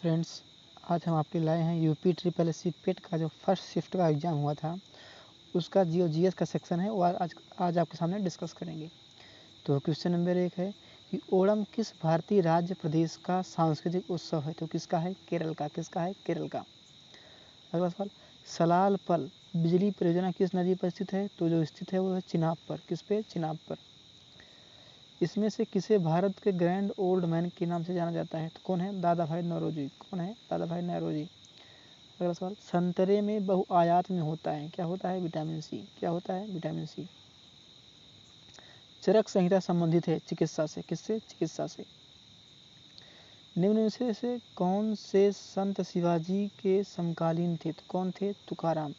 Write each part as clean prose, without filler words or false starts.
Friends, आज हम आपके लाए हैं यूपी ट्रिपल एस सी पेट का जो फर्स्ट शिफ्ट का एग्ज़ाम हुआ था उसका जो जीएस का सेक्शन है वो आज आपके सामने डिस्कस करेंगे। तो क्वेश्चन नंबर 1 है कि ओणम किस भारतीय राज्य प्रदेश का सांस्कृतिक उत्सव है? तो किसका है? केरल का। किसका है? केरल का। अगला सवाल, सलाल पल बिजली परियोजना किस नदी पर स्थित है? तो जो स्थित है वो है चिनाब पर। किस पे? चिनाब पर। इसमें से किसे भारत के ग्रैंड ओल्ड मैन के नाम से जाना जाता है? तो कौन है? दादा भाई नौरोजी। कौन है? दादा भाई नौरोजी। अगला सवाल, संतरे में बहुआयात में होता है, क्या होता है? Vitamin C. क्या होता है? विटामिन सी। चरक संहिता संबंधित है चिकित्सा से। किससे? चिकित्सा से। निम्न में से कौन से संत शिवाजी के समकालीन थे? तो कौन थे? तुकाराम।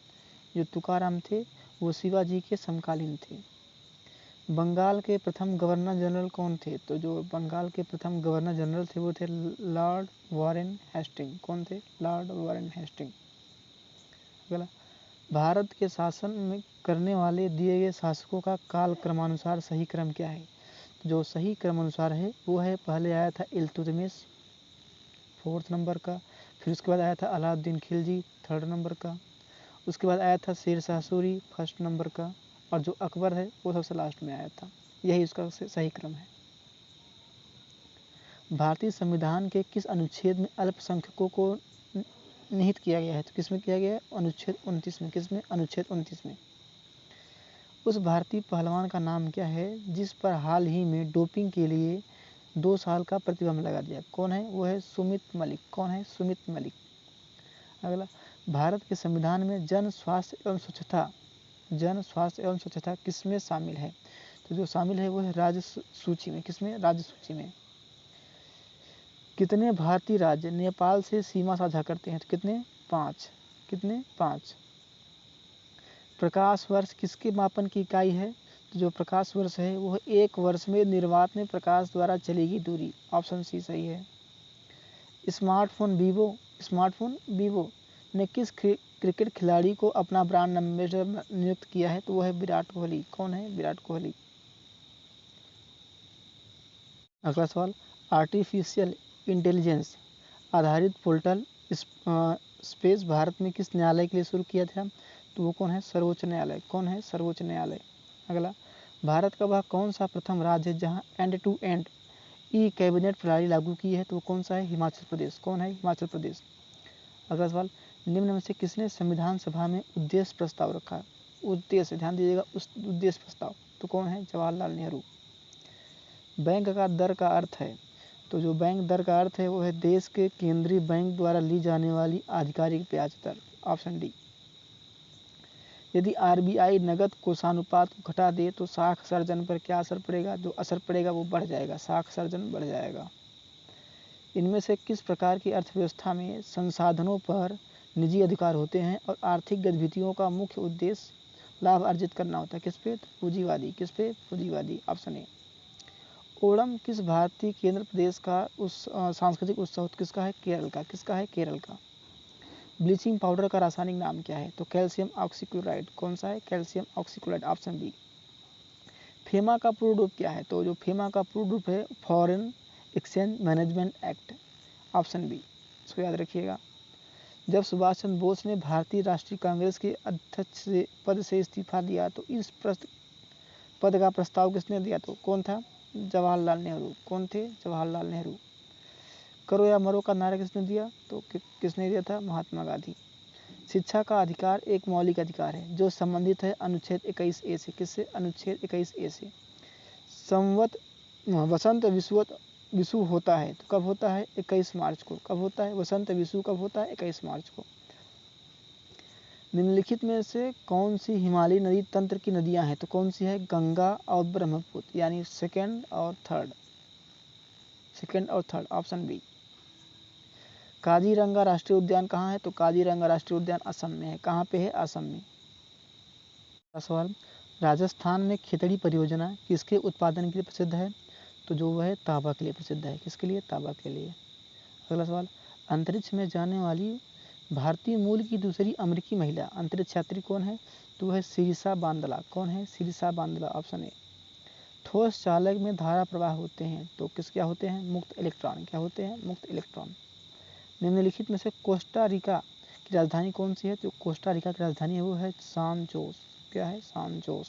जो तुकाराम थे वो शिवाजी के समकालीन थे। बंगाल के प्रथम गवर्नर जनरल कौन थे? तो जो बंगाल के प्रथम गवर्नर जनरल थे वो थे लॉर्ड वॉरेन हेस्टिंग। कौन थे? Lord Warren Hasting. अगला, भारत के शासन में करने वाले दिए गए शासकों का काल क्रमानुसार सही क्रम क्या है? जो सही क्रम अनुसार है वो है, पहले आया था इल्तुतमिश 4th नंबर का, फिर उसके बाद आया था अलाउद्दीन खिलजी 3rd नंबर का, उसके बाद आया था शेर शाह सूरी 1st नंबर का, और जो अकबर है वो सबसे लास्ट में आया था। यही उसका सही क्रम है। भारतीय संविधान के किस अनुच्छेद में अल्पसंख्यकों को निहित किया गया है? तो किसमें किया गया है? अनुच्छेद 29 में। किसमें? अनुच्छेद 29 में। उस भारतीय पहलवान का नाम क्या है जिस पर हाल ही में डोपिंग के लिए 2 साल का प्रतिबंध लगा दिया? कौन है? वो है सुमित मलिक। कौन है? सुमित मलिक। अगला, भारत के संविधान में जन स्वास्थ्य एवं स्वच्छता किसमें शामिल है? तो जो शामिल है वो है राज्य सूची में। किसमें? राज्य सूची में। कितने भारतीय राज्य नेपाल से सीमा साझा करते हैं? तो कितने? 5। कितने? 5। प्रकाश वर्ष किसके मापन की इकाई है? तो जो प्रकाश वर्ष है वो 1 वर्ष में निर्वात में प्रकाश द्वारा चली गई दूरी। ऑप्शन सी सही है। स्मार्टफोन वीवो ने किस क्रिकेट खिलाड़ी को अपना ब्रांड एम्बेसडर नियुक्त किया है? तो वो है विराट कोहली। कौन है? विराट कोहली। अगला सवाल, आर्टिफिशियल इंटेलिजेंस आधारित पोर्टल स्पेस भारत में किस न्यायालय के लिए शुरू किया था? तो वो कौन है? सर्वोच्च न्यायालय। कौन है? सर्वोच्च न्यायालय। अगला, भारत का वह कौन सा प्रथम राज्य है जहां end to end e cabinet प्रणाली लागू की है? तो वो कौन सा है? हिमाचल प्रदेश। कौन है? हिमाचल प्रदेश। अगला सवाल, निम्न में से किसने संविधान सभा में उद्देश्य प्रस्ताव रखा? उद्देश्य, ध्यान दीजिएगा, उस उद्देश्य प्रस्ताव। तो कौन है? जवाहरलाल नेहरू। बैंक का दर का अर्थ है? तो जो बैंक दर का अर्थ है वो है देश के केंद्रीय बैंक द्वारा ली जाने वाली आधिकारिक ब्याज दर। Option D. यदि आरबीआई नगद कोषानुपात को घटा दे तो साख सर्जन पर क्या असर पड़ेगा? जो असर पड़ेगा वो बढ़ जाएगा, साख सर्जन बढ़ जाएगा। इनमें से किस प्रकार की अर्थव्यवस्था में संसाधनों पर निजी अधिकार होते हैं और आर्थिक गतिविधियों का मुख्य उद्देश्य लाभ अर्जित करना होता है? किस पे? पूंजीवादी। किस पे? पूंजीवादी। Option A. ओणम किस भारतीय केंद्र प्रदेश का सांस्कृतिक उत्सव किसका है? केरल का। किसका है? केरल का। ब्लीचिंग पाउडर का रासायनिक नाम क्या है? तो कैल्शियम ऑक्सीक्लोराइड। कौन सा है? Calcium oxychloride. Option B. FEMA का पूर्ण रूप क्या है? तो जो फेमा का पूर्ण रूप है foreign exchange management act. Option B, इसको याद रखिएगा। जब सुभाष चंद्र बोस ने भारतीय राष्ट्रीय कांग्रेस के अध्यक्ष पद से इस्तीफा दिया तो इस पद का प्रस्ताव किसने दिया? तो कौन था? जवाहरलाल नेहरू। कौन थे? जवाहरलाल नेहरू। करो या मरो का नारा किसने दिया? तो किसने दिया था? महात्मा गांधी। शिक्षा का अधिकार एक मौलिक अधिकार है जो संबंधित है अनुच्छेद 21A से। किससे? अनुच्छेद 21A से। वसंत विषु होता है तो कब होता है? 21 मार्च को। कब होता है? वसंत विषु कब होता है? 21 मार्च को। निम्नलिखित में से कौन सी हिमालयी नदी तंत्र की नदियां हैं? तो कौन सी है? गंगा और ब्रह्मपुत्र, यानी सेकेंड और थर्ड। Option B. काजीरंगा राष्ट्रीय उद्यान कहाँ है? तो काजीरंगा राष्ट्रीय उद्यान असम में है। कहाँ पे है? असम में। सवाल, राजस्थान में खितड़ी परियोजना किसके उत्पादन के लिए प्रसिद्ध है? तो जो वह है तांबा के लिए प्रसिद्ध है। किसके लिए? तांबा के लिए। अगला सवाल, अंतरिक्ष में जाने वाली भारतीय मूल की दूसरी अमेरिकी महिला अंतरिक्ष यात्री कौन है? तो वह है सिरिसा बांदला। कौन है? सिरिसा बांदला। Option A. ठोस चालक में धारा प्रवाह होते हैं तो क्या होते हैं? मुक्त इलेक्ट्रॉन। क्या होते हैं? मुक्त इलेक्ट्रॉन। निम्नलिखित में से कोस्टा रिका की राजधानी कौन सी है? जो कोस्टा रिका की राजधानी है वो है सान जोस। क्या है? सान जोस।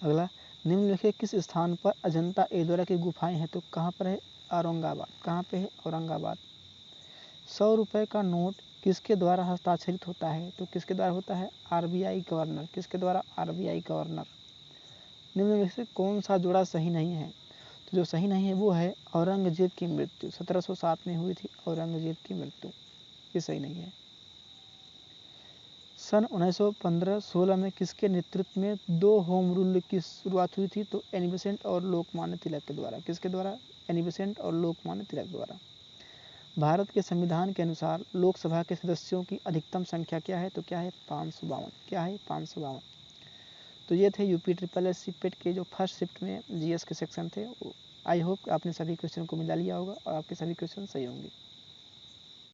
अगला, निम्नलिखित किस स्थान पर अजंता एलोरा की गुफाएं हैं? तो कहाँ पर है? औरंगाबाद। कहाँ पे है? औरंगाबाद। 100 रुपए का नोट किसके द्वारा हस्ताक्षरित होता है? तो किसके द्वारा होता है? RBI governor. किसके द्वारा? RBI governor. निम्न में से कौन सा जोड़ा सही नहीं है? तो जो सही नहीं है वो है औरंगजेब की मृत्यु। 1707 में हुई थी औरंगजेब की मृत्यु, ये सही नहीं है। सन 1915-16 में किसके नेतृत्व में 2 होम रूल की शुरुआत हुई थी? तो एनी बेसेंट और लोकमान्य तिलक के द्वारा। किसके द्वारा? एनी बेसेंट और लोकमान्य तिलक द्वारा। भारत के संविधान के अनुसार लोकसभा के सदस्यों की अधिकतम संख्या क्या है? तो क्या है? 552। क्या है? 552। तो ये थे यूपी ट्रिपल एस पेट के जो फर्स्ट शिफ्ट में जीएस के सेक्शन थे। आई होप आपने सभी क्वेश्चन को मिला लिया होगा और आपके सभी क्वेश्चन सही होंगे।